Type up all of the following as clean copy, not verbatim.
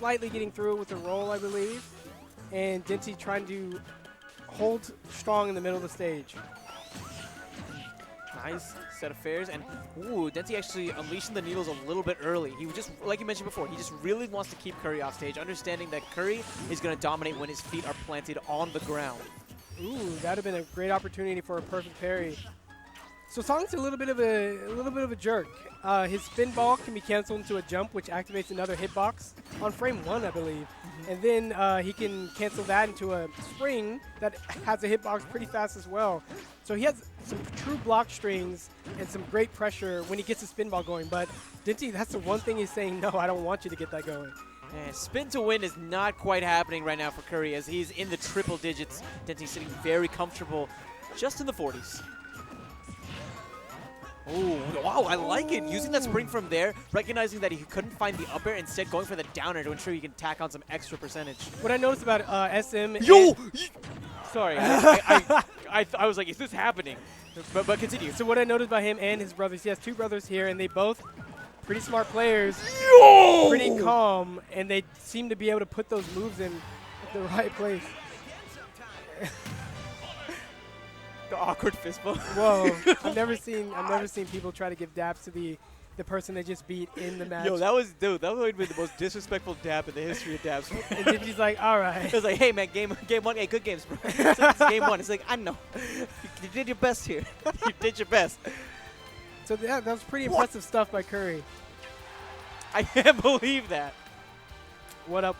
slightly getting through it with the roll, I believe. And Denti trying to hold strong in the middle of the stage. Nice set of fairs, and ooh, Denti actually unleashing the needles a little bit early. He was just, like you mentioned before, he just really wants to keep Kurry off stage, understanding that Kurry is going to dominate when his feet are planted on the ground. Ooh, that'd have been a great opportunity for a perfect parry. So Sonic's a little bit of a jerk. His spin ball can be canceled into a jump, which activates another hitbox on frame 1, I believe. And then he can cancel that into a spring that has a hitbox pretty fast as well. So he has some true block strings and some great pressure when he gets the spin ball going. But Denti, that's the one thing he's saying, no, I don't want you to get that going. Spin to win is not quite happening right now for Kurry as he's in the triple digits. Denti sitting very comfortable, just in the 40s. Oh, wow, I like it. Using that spring from there, recognizing that he couldn't find the up air, instead going for the down air to ensure he can tack on some extra percentage. What I noticed about SM... Yo! Sorry, I was like, is this happening? But continue. So what I noticed about him and his brothers, he has 2 brothers here, and they both pretty smart players, Yo! pretty calm, and they seem to be able to put those moves in the right place. The awkward fist bump. Whoa! I've never seen people try to give daps to the person they just beat in the match. Yo, that was might have been the most disrespectful dap in the history of daps. And Denti's like, all right. It was like, hey man, game 1, hey, good games, bro. It's game 1. It's like, I know, you did your best here. You did your best. So that was pretty impressive stuff by Kurry. I can't believe that. What up?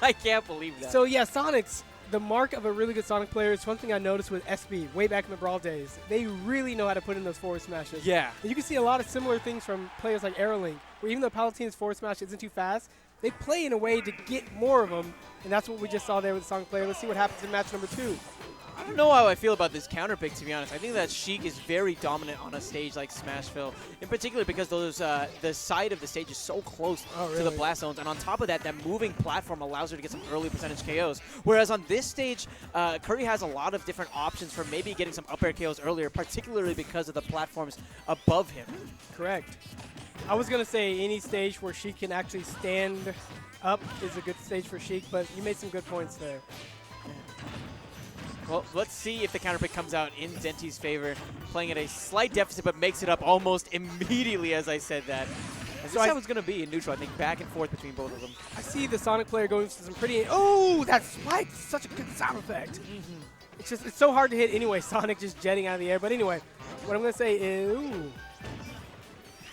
I can't believe that. So yeah, Sonic's. The mark of a really good Sonic player is one thing I noticed with SB way back in the Brawl days. They really know how to put in those forward smashes. Yeah. And you can see a lot of similar things from players like Aerolink, where even though Palutine's forward smash isn't too fast, they play in a way to get more of them, and that's what we just saw there with the Sonic player. Let's see what happens in match number 2. I don't know how I feel about this counter pick, to be honest. I think that Sheik is very dominant on a stage like Smashville, in particular because those the side of the stage is so close to the blast zones, and on top of that, that moving platform allows her to get some early percentage KOs. Whereas on this stage, Kurry has a lot of different options for maybe getting some up air KOs earlier, particularly because of the platforms above him. Correct. I was going to say any stage where Sheik can actually stand up is a good stage for Sheik, but you made some good points there. Well, let's see if the counter pick comes out in Denti's favor, playing at a slight deficit, but makes it up almost immediately as I said that. And so this was going to be in neutral, I think, back and forth between both of them. I see the Sonic player going for some pretty... Oh, that spike! Such a good sound effect. It's so hard to hit anyway, Sonic just jetting out of the air. But anyway, what I'm going to say is... Ooh.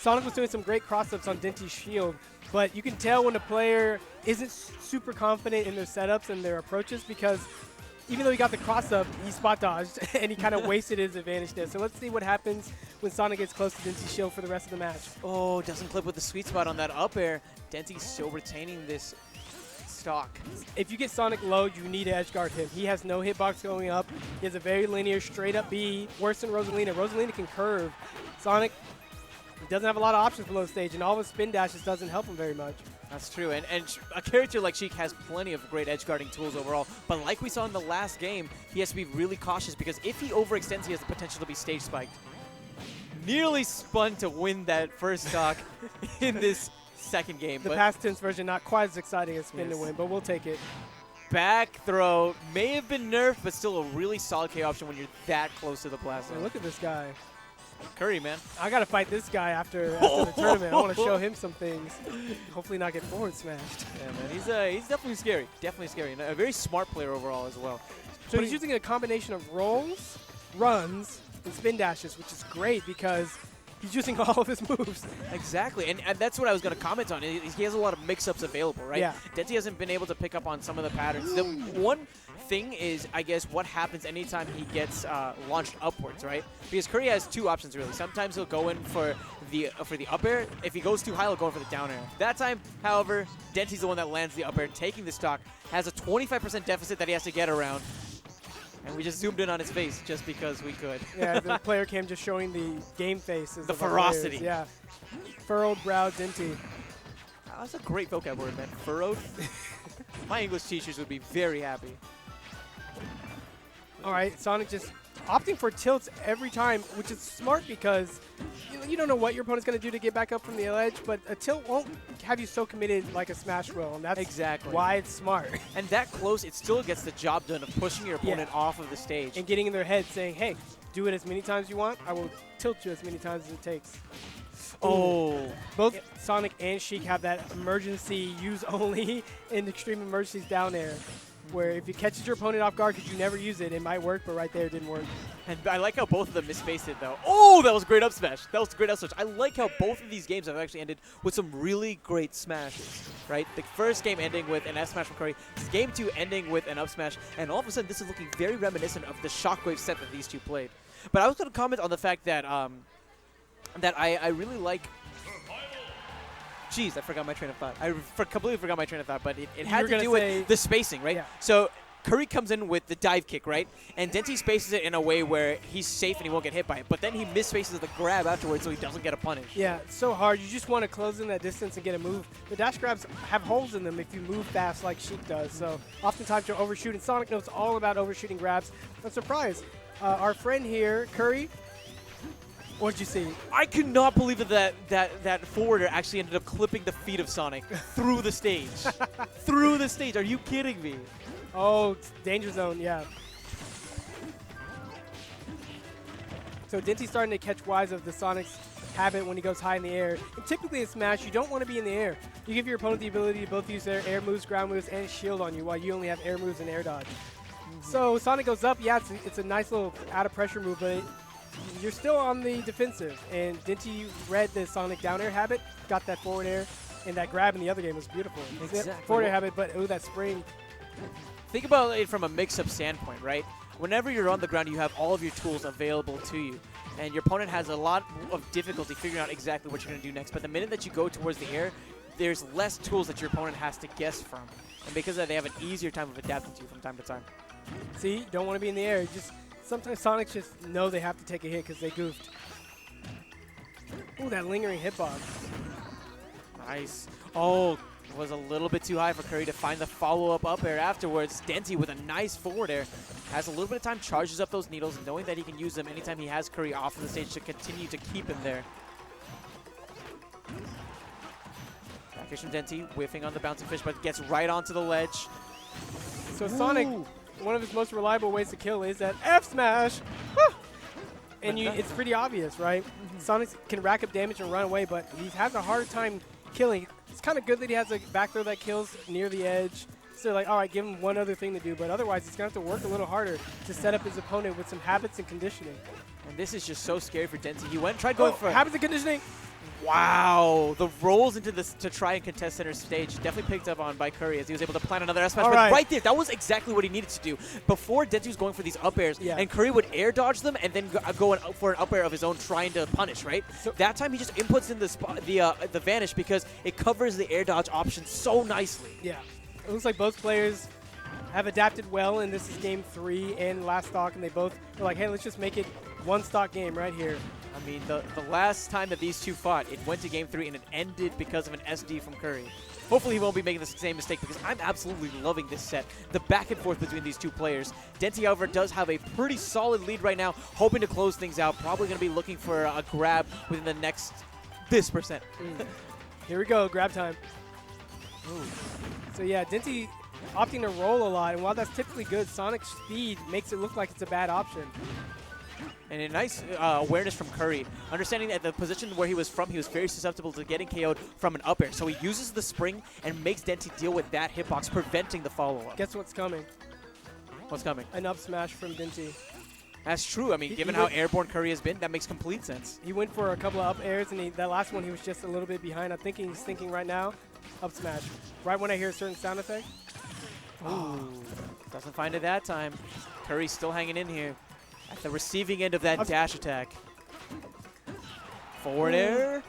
Sonic was doing some great cross-ups on Denti's shield, but you can tell when a player isn't super confident in their setups and their approaches because... Even though he got the cross-up, he spot dodged, and he kind of wasted his advantage there. So let's see what happens when Sonic gets close to Denti's shield for the rest of the match. Oh, doesn't clip with the sweet spot on that up air. Denti's still retaining this stock. If you get Sonic low, you need to edge guard him. He has no hitbox going up. He has a very linear, straight-up B, worse than Rosalina. Rosalina can curve. Sonic, he doesn't have a lot of options below stage, and all his spin dashes doesn't help him very much. That's true, and a character like Sheik has plenty of great edge guarding tools overall, but like we saw in the last game, he has to be really cautious because if he overextends, he has the potential to be stage spiked. Nearly spun to win that first stock in this second game. The past tense version, not quite as exciting as spin to win, but we'll take it. Back throw may have been nerfed, but still a really solid KO option when you're that close to the blast zone. Look at this guy. Kurry, man. I got to fight this guy after the tournament. I want to show him some things. Hopefully not get forward smashed. Yeah, man. He's definitely scary. Definitely scary. And a very smart player overall as well. So he's using a combination of rolls, runs, and spin dashes, which is great because he's using all of his moves. Exactly. And that's what I was going to comment on. He has a lot of mix-ups available, right? Yeah. Denti hasn't been able to pick up on some of the patterns. The one thing is, I guess, what happens anytime he gets launched upwards, right? Because Kurry has 2 options, really. Sometimes he'll go in for the up air. If he goes too high, he'll go in for the down air. That time, however, Denti's the one that lands the up air, taking the stock, has a 25% deficit that he has to get around. And we just zoomed in on his face just because we could. Yeah, the player cam just showing the game faces. The ferocity. Yeah. Furrowed brow Denti. That's a great vocab word, man. Furrowed. My English teachers would be very happy. All right, Sonic just opting for tilts every time, which is smart because you don't know what your opponent's going to do to get back up from the ledge, but a tilt won't have you so committed like a smash will, and that's exactly why it's smart. And that close, it still gets the job done of pushing your opponent off of the stage. And getting in their head saying, hey, do it as many times you want, I will tilt you as many times as it takes. Oh. Both Sonic and Sheik have that emergency use only in extreme emergencies down air, where if it catches your opponent off guard because you never use it, it might work, but right there it didn't work. And I like how both of them misspaced it, though. Oh, that was a great up smash. That was a great up smash. I like how both of these games have actually ended with some really great smashes, right? The first game ending with an F smash from Kurry, game 2 ending with an up smash, and all of a sudden this is looking very reminiscent of the Shockwave set that these two played. But I was going to comment on the fact that I really like... Jeez, I forgot my train of thought. I completely forgot my train of thought, but it had to do with the spacing, right? Yeah. So Kurry comes in with the dive kick, right? And Denti spaces it in a way where he's safe and he won't get hit by it. But then he misspaces the grab afterwards so he doesn't get a punish. Yeah, it's so hard. You just want to close in that distance and get a move. The dash grabs have holes in them if you move fast like Sheik does. So oftentimes you'll overshoot, and Sonic knows all about overshooting grabs. I'm surprised. Our friend here, Kurry, what'd you see? I could not believe that forwarder actually ended up clipping the feet of Sonic through the stage. Through the stage. Are you kidding me? Oh, danger zone, yeah. So Denti's starting to catch wise of the Sonic's habit when he goes high in the air. And typically in Smash, you don't want to be in the air. You give your opponent the ability to both use their air moves, ground moves, and shield on you, while you only have air moves and air dodge. So Sonic goes up. Yeah, it's a nice little out-of-pressure move, but you're still on the defensive. And Denti read the Sonic down air habit, got that forward air, and that grab in the other game was beautiful. Exactly. Forward air habit, but that spring. Think about it from a mix-up standpoint, right? Whenever you're on the ground, you have all of your tools available to you. And your opponent has a lot of difficulty figuring out exactly what you're going to do next. But the minute that you go towards the air, there's less tools that your opponent has to guess from. And because of that, they have an easier time of adapting to you from time to time. See, you don't want to be in the air. Sometimes Sonics just know they have to take a hit because they goofed. Ooh, that lingering hitbox. Nice. Oh, was a little bit too high for Kurry to find the follow-up up air afterwards. Denti with a nice forward air. Has a little bit of time, charges up those needles, knowing that he can use them anytime he has Kurry off of the stage to continue to keep him there. Back fish from Denti, whiffing on the bouncing fish, but gets right onto the ledge. So Sonic, one of his most reliable ways to kill is that F smash. Woo! And it's pretty obvious, right? Sonic can rack up damage and run away, but he has a hard time killing. It's kind of good that he has a back throw that kills near the edge. So like, all right, give him one other thing to do, but otherwise he's going to have to work a little harder to set up his opponent with some habits and conditioning. And this is just so scary for Denti. He tried going for habits and conditioning. Wow, the rolls into this to try and contest center stage definitely picked up on by Kurry as he was able to plan another S smash. But right there, that was exactly what he needed to do. Before Denti was going for these up airs, and Kurry would air dodge them and then go for an up air of his own trying to punish, right? So that time he just inputs in the vanish because it covers the air dodge option so nicely. Yeah, it looks like both players have adapted well, and this is game 3 and last stock, and they both were like, hey, let's just make it one stock game right here. I mean, the last time that these two fought, it went to game 3 and it ended because of an SD from Kurry. Hopefully he won't be making the same mistake because I'm absolutely loving this set. The back and forth between these two players. Denti, however, does have a pretty solid lead right now, hoping to close things out. Probably going to be looking for a grab within the next %. Here we go, grab time. Ooh. So yeah, Denti opting to roll a lot, and while that's typically good, Sonic's speed makes it look like it's a bad option. And a nice awareness from Kurry. Understanding that the position where he was from, he was very susceptible to getting KO'd from an up air. So he uses the spring and makes Denti deal with that hitbox, preventing the follow-up. Guess what's coming? What's coming? An up smash from Denti. That's true. I mean, given how airborne Kurry has been, that makes complete sense. He went for a couple of up airs, and that last one he was just a little bit behind. I'm thinking he's thinking right now, up smash. Right when I hear a certain sound effect. Ooh, doesn't find it that time. Kurry's still hanging in here. At the receiving end of that dash attack. Forward air.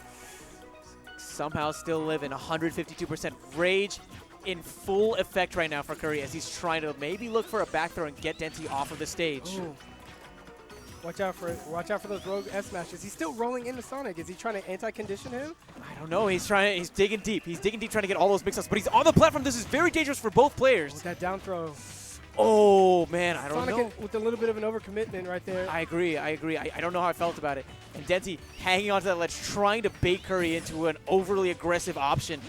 Somehow still living 152%. Rage in full effect right now for Kurry as he's trying to maybe look for a back throw and get Denti off of the stage. Ooh. Watch out for those rogue S smashes. He's still rolling into Sonic. Is he trying to anti-condition him? I don't know. He's digging deep. He's digging deep trying to get all those mix-ups. But he's on the platform. This is very dangerous for both players. With that down throw. Oh, man, I don't Sonic know. with a little bit of an overcommitment right there. I agree. I don't know how I felt about it. And Denti hanging onto that ledge, trying to bait Kurry into an overly aggressive option.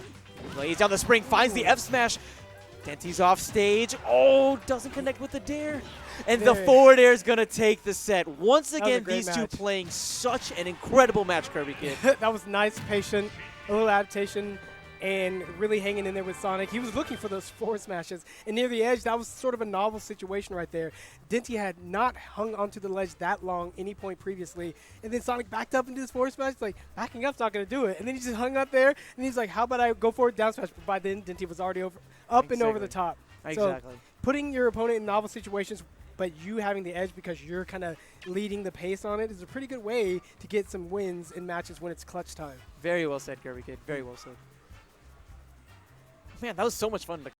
Lays down the spring, finds the F smash. Denti's off stage. Oh, doesn't connect with the dare. And the forward air is going to take the set. Once again, these two playing such an incredible match, Kirby Kid. That was nice, patient, a little adaptation, and really hanging in there with Sonic. He was looking for those forward smashes. And near the edge, that was sort of a novel situation right there. Denti had not hung onto the ledge that long any point previously. And then Sonic backed up into his forward smash. Like, backing up's not going to do it. And then he just hung up there. And he's like, how about I go forward down smash? But by then, Denti was already up and over the top. Exactly. So putting your opponent in novel situations, but you having the edge because you're kind of leading the pace on it is a pretty good way to get some wins in matches when it's clutch time. Very well said, Kirby Kid. Very well said. Man, that was so much fun to